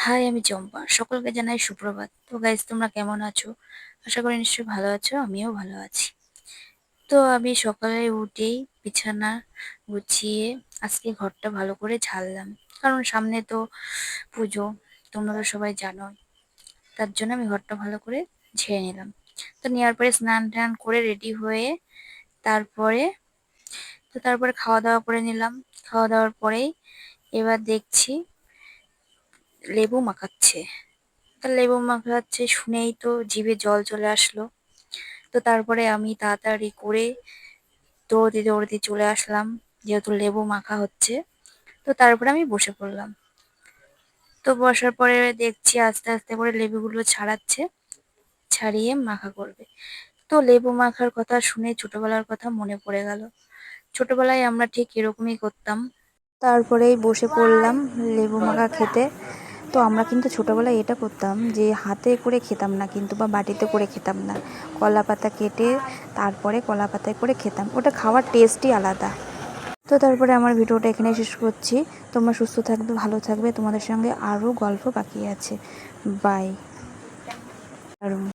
High, আমি চম্পা। সকলকে জানাই সুপ্রভাত। তো গাইজ, তোমরা কেমন আছো? আশা করি নিশ্চয়ই ভালো আছো। আমিও ভালো আছি। তো আমি সকালে উঠেই বিছানা গুছিয়ে আজকে ঘরটা ভালো করে ঝাড়লাম, কারণ সামনে তো পুজো, তোমরা তো সবাই জানোই। তার জন্য আমি ঘরটা ভালো করে ঝেড়ে নিলাম। তো নেওয়ার পরে স্নান টান করে রেডি হয়ে তারপরে তারপরে খাওয়া দাওয়া করে নিলাম। খাওয়া দাওয়ার পরেই এবার দেখছি লেবু মাখাচ্ছে। তা লেবু মাখাচ্ছে শুনেই তো জিভে জল চলে আসলো। তো তারপরে আমি তাড়াতাড়ি করে দৌড়তে দৌড়তে চলে আসলাম, যেহেতু লেবু মাখা হচ্ছে। তো তারপরে আমি বসে পড়লাম। তো বসার পরে দেখছি আস্তে আস্তে করে লেবুগুলো ছাড়াচ্ছে, ছাড়িয়ে মাখা করবে। তো লেবু মাখার কথা শুনে ছোটবেলার কথা মনে পড়ে গেল। ছোটবেলায় আমরা ঠিক এরকমই করতাম। তারপরেই বসে পড়লাম লেবু মাখা খেতে। তো আমরা কিন্তু ছোটোবেলায় এটা করতাম যে হাতে করে খেতাম না কিন্তু, বা বাটিতে করে খেতাম না। কলা পাতা কেটে তারপরে কলা পাতায় করে খেতাম, ওটা খাওয়ার টেস্টই আলাদা। তো তারপরে আমার ভিডিওটা এখানে শেষ করছি। তোমরা সুস্থ থাকবে, ভালো থাকবে। তোমাদের সঙ্গে আরও গল্প বাকি আছে। বাই।